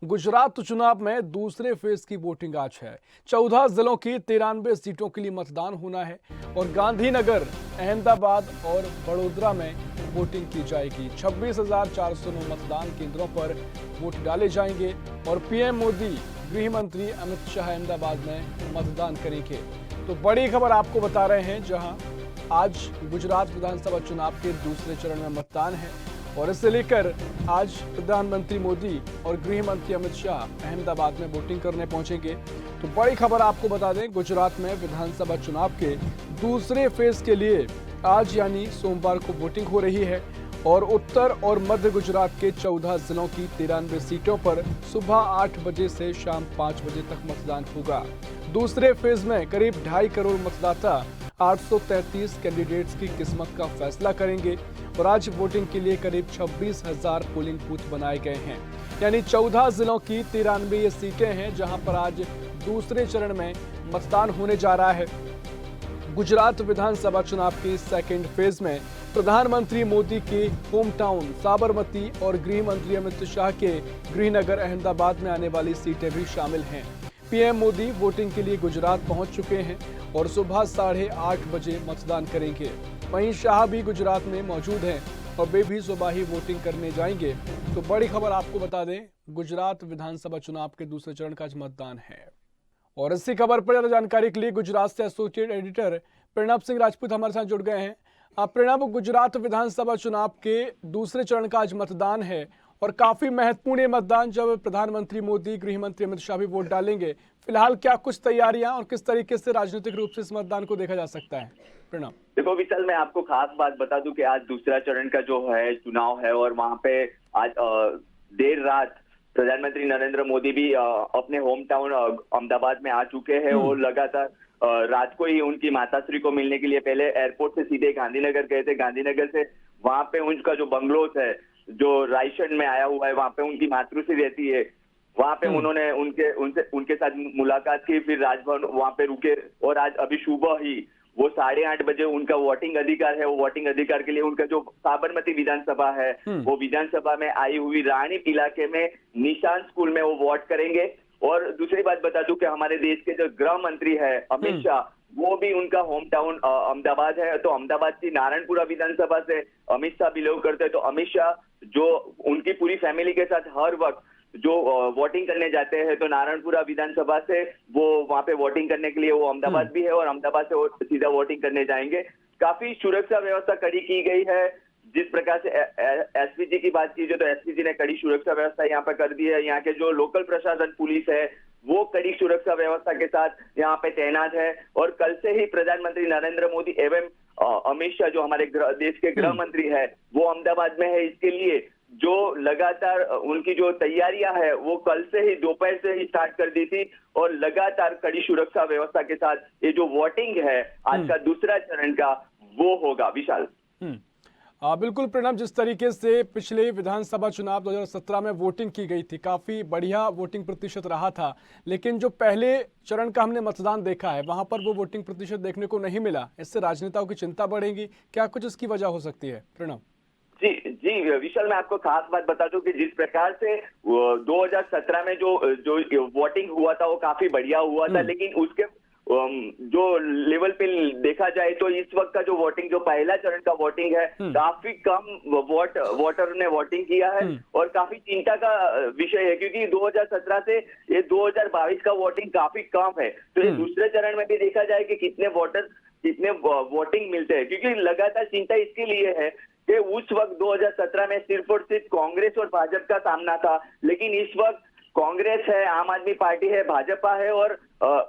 गुजरात चुनाव में दूसरे फेज की वोटिंग आज है। 14 जिलों की 93 सीटों के लिए मतदान होना है और गांधीनगर, अहमदाबाद और वडोदरा में वोटिंग की जाएगी। 26,409 मतदान केंद्रों पर वोट डाले जाएंगे और पीएम मोदी, गृह मंत्री अमित शाह अहमदाबाद में मतदान करेंगे। तो बड़ी खबर आपको बता रहे हैं, जहां आज गुजरात विधानसभा चुनाव के दूसरे चरण में मतदान है और इसे लेकर आज प्रधानमंत्री मोदी और गृह मंत्री अमित शाह अहमदाबाद में वोटिंग करने पहुंचेंगे। तो बड़ी खबर आपको बता दें, गुजरात में विधानसभा चुनाव के दूसरे फेज के लिए आज यानी सोमवार को वोटिंग हो रही है और उत्तर और मध्य गुजरात के 14 जिलों की 93 सीटों पर सुबह 8 बजे से शाम 5 बजे तक मतदान होगा। दूसरे फेज में करीब 2.5 करोड़ मतदाता 833 कैंडिडेट्स की किस्मत का फैसला करेंगे और आज वोटिंग के लिए करीब 26,000 पोलिंग बूथ बनाए गए हैं। यानी 14 जिलों की 93 ये सीटें हैं जहां पर आज दूसरे चरण में मतदान होने जा रहा है। गुजरात विधानसभा चुनाव के सेकेंड फेज में प्रधानमंत्री मोदी के होम टाउन साबरमती और गृह मंत्री अमित शाह के गृहनगर अहमदाबाद में आने वाली सीटें भी शामिल हैं। पीएम मोदी वोटिंग के लिए गुजरात पहुंच चुके हैं और सुबह 8:30 बजे मतदान करेंगे। वहीं शाह भी गुजरात में मौजूद हैं और वे भी सुबह ही वोटिंग करने जाएंगे। तो बड़ी खबर आपको बता दें, गुजरात विधानसभा चुनाव के दूसरे चरण का आज मतदान है। और इसी खबर पर ज्यादा जानकारी के लिए गुजरात से एसोसिएट एडिटर प्रणब सिंह राजपूत हमारे साथ जुड़ गए हैं। प्रणब, गुजरात विधानसभा चुनाव के दूसरे चरण का आज मतदान है और काफी महत्वपूर्ण मतदान, जब प्रधानमंत्री मोदी, गृह मंत्री अमित शाह भी वोट डालेंगे। फिलहाल क्या कुछ तैयारियां और किस तरीके से राजनीतिक रूप से इस मतदान को देखा जा सकता है? प्रणब, देखो विशाल, मैं आपको खास बात बता दूं कि आज दूसरा चरण का जो है चुनाव है और वहां पे आज देर रात प्रधानमंत्री नरेंद्र मोदी भी अपने होम टाउन अहमदाबाद में आ चुके हैं और लगातार रात को ही उनकी माताश्री को मिलने के लिए पहले एयरपोर्ट से सीधे गांधीनगर गए थे। गांधीनगर से वहां पे उनका जो बंगलोज है, जो रायसेन में आया हुआ है, वहां पे उनकी मातृश्री रहती है, वहां पे उन्होंने उनके साथ मुलाकात की, फिर राजभवन वहां पे रुके और आज अभी सुबह ही वो 8:30 बजे उनका वोटिंग अधिकार है। वो वोटिंग अधिकार के लिए उनका जो साबरमती विधानसभा है, वो विधानसभा में आई हुई रानी इलाके में निशान स्कूल में वो वोट करेंगे। और दूसरी बात बता दूं कि हमारे देश के जो गृह मंत्री है अमित शाह, वो भी उनका होम टाउन अहमदाबाद है। तो अहमदाबाद की नारायणपुरा विधानसभा से अमित शाह बिलोंग करते हैं। तो अमित शाह जो उनकी पूरी फैमिली के साथ हर वक्त जो वोटिंग करने जाते हैं, तो नारायणपुरा विधानसभा से वो वहां पे वोटिंग करने के लिए वो अहमदाबाद भी है और अहमदाबाद से वो सीधा वोटिंग करने जाएंगे। काफी सुरक्षा व्यवस्था कड़ी की गई है। जिस प्रकार से एसपीजी की बात कीजिए तो एसपीजी ने कड़ी सुरक्षा व्यवस्था यहाँ पे कर दी है। यहाँ के जो लोकल प्रशासन पुलिस है वो कड़ी सुरक्षा व्यवस्था के साथ यहाँ पे तैनात है। और कल से ही प्रधानमंत्री नरेंद्र मोदी एवं अमित शाह जो हमारे देश के गृह मंत्री है वो अहमदाबाद में है। इसके लिए जो लगातार उनकी जो तैयारियां है वो कल से ही दोपहर से ही स्टार्ट कर दी थी और लगातार कड़ी सुरक्षा व्यवस्था के साथ ये जो वोटिंग है आज का दूसरा चरण का वो होगा। विशाल, बिल्कुल प्रणब, जिस तरीके से पिछले विधानसभा चुनाव 2017 में वोटिंग की गई थी, काफी बढ़िया वोटिंग प्रतिशत रहा था, लेकिन जो पहले चरण का हमने मतदान देखा है वहां पर वो वोटिंग प्रतिशत देखने को नहीं मिला। इससे राजनेताओं की चिंता बढ़ेगी, क्या कुछ इसकी वजह हो सकती है? प्रणब जी विशाल, मैं आपको खास बात बता दूं कि जिस प्रकार से 2017 में जो वोटिंग हुआ था वो काफी बढ़िया हुआ था, लेकिन उसके जो लेवल पे देखा जाए तो इस वक्त का जो वोटिंग, जो पहला चरण का वोटिंग है, काफी कम वोटर ने वोटिंग किया है और काफी चिंता का विषय है क्योंकि 2017 से ये 2022 का वोटिंग काफी कम है। तो ये दूसरे चरण में भी देखा जाए कि कितने वोटिंग मिलते हैं, क्योंकि लगातार चिंता इसके लिए है कि उस वक्त 2017 में सिर्फ और सिर्फ कांग्रेस और भाजपा का सामना था, लेकिन इस वक्त कांग्रेस है, आम आदमी पार्टी है, भाजपा है और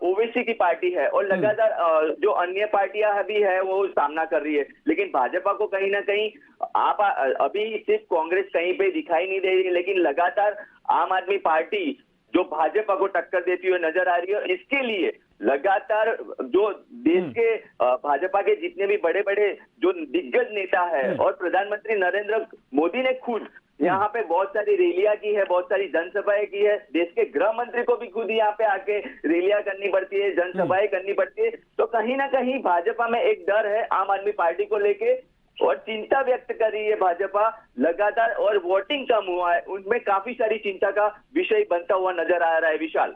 ओवैसी की पार्टी है और लगातार जो अन्य पार्टियां भी है वो सामना कर रही है। लेकिन भाजपा को कहीं ना कहीं आप अभी सिर्फ कांग्रेस कहीं पे दिखाई नहीं दे रही, लेकिन लगातार आम आदमी पार्टी जो भाजपा को टक्कर देती हुई नजर आ रही है। इसके लिए लगातार जो देश के भाजपा के जितने भी बड़े बड़े जो दिग्गज नेता है और प्रधानमंत्री नरेंद्र मोदी ने खुद यहाँ पे बहुत सारी रैलियां की है, बहुत सारी जनसभाएं की है। देश के गृह मंत्री को भी खुद यहाँ पे आके रैलियां करनी पड़ती है, जनसभाएं करनी पड़ती है। तो कहीं ना कहीं भाजपा में एक डर है आम आदमी पार्टी को लेके और चिंता व्यक्त कर रही है भाजपा लगातार, और वोटिंग कम हुआ है उनमें काफी सारी चिंता का विषय बनता हुआ नजर आ रहा है विशाल।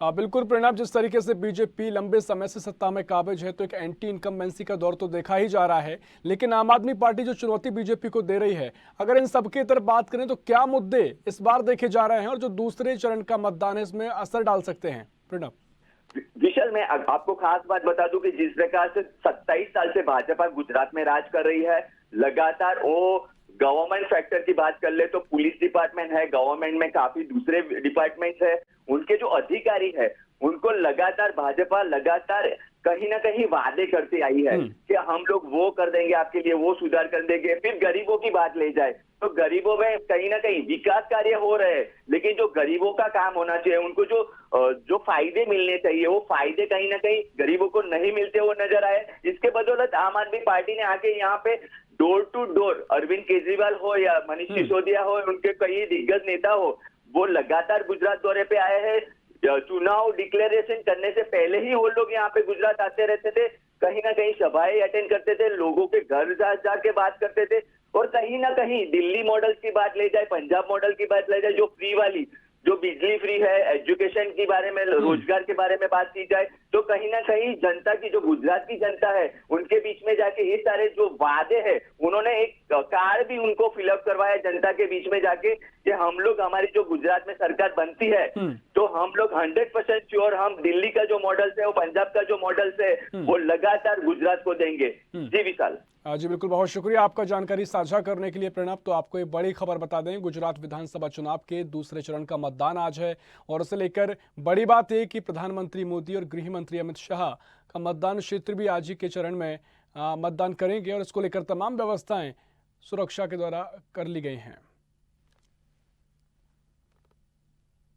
बिल्कुल प्रणब, जिस तरीके से बीजेपी लंबे समय से सत्ता में काबिज है तो एक एंटी इनकम्बेंसी का दौर तो देखा ही जा रहा है, लेकिन आम आदमी पार्टी जो चुनौती बीजेपी को दे रही है, अगर इन सबकी तरफ बात करें तो क्या मुद्दे इस बार देखे जा रहे हैं और जो दूसरे चरण का मतदान है इसमें असर डाल सकते हैं? प्रणब, विशाल, मैं आपको खास बात बता दूं कि जिस प्रकार से 27 साल से भाजपा गुजरात में राज कर रही है, लगातार वो गवर्नमेंट फैक्टर की बात कर ले तो पुलिस डिपार्टमेंट है, गवर्नमेंट में काफी दूसरे डिपार्टमेंट्स है, उनके जो अधिकारी है उनको लगातार भाजपा लगातार कहीं ना कहीं वादे करती आई है कि हम लोग वो कर देंगे आपके लिए, वो सुधार कर देंगे। फिर गरीबों की बात ले जाए तो गरीबों में कहीं ना कहीं विकास कार्य हो रहे हैं, लेकिन जो गरीबों का काम होना चाहिए, उनको जो फायदे मिलने चाहिए वो फायदे कहीं ना कहीं गरीबों को नहीं मिलते हुए नजर आए। इसके बदौलत आम आदमी पार्टी ने आके यहाँ पे door to door Arvind Kejriwal हो या मनीष सिसोदिया हो, उनके कई दिग्गज नेता हो, वो लगातार गुजरात दौरे पे आए हैं। चुनाव डिक्लेरेशन करने से पहले ही वो लोग यहाँ पे गुजरात आते रहते थे, कहीं ना कहीं सभाएं अटेंड करते थे, लोगों के घर जाके बात करते थे, और कहीं ना कहीं दिल्ली मॉडल की बात ले जाए, पंजाब मॉडल की बात ले जाए, जो फ्री वाली, जो बिजली फ्री है, एजुकेशन के बारे में, रोजगार के बारे में बात की जाए, तो कहीं ना कहीं जनता की, जो गुजरात की जनता है, उनके बीच में जाके ये सारे जो वादे हैं, उन्होंने एक कार्ड भी उनको फिलअप करवाया जनता के बीच में जाके कि हम लोग, हमारी जो गुजरात में सरकार बनती है तो हम लोग 100% श्योर हम दिल्ली का जो मॉडल्स है, वो पंजाब का जो मॉडल्स है, वो लगातार गुजरात को देंगे। जी विशाल। जी बिल्कुल, बहुत शुक्रिया आपका जानकारी साझा करने के लिए प्रणब। तो आपको एक बड़ी खबर बता दें, गुजरात विधानसभा चुनाव के दूसरे चरण का मतदान आज है और उसे लेकर बड़ी बात है कि प्रधानमंत्री मोदी और गृह मंत्री अमित शाह का मतदान क्षेत्र भी आज ही के चरण में मतदान करेंगे और इसको लेकर तमाम व्यवस्थाएं सुरक्षा के द्वारा कर ली गई हैं।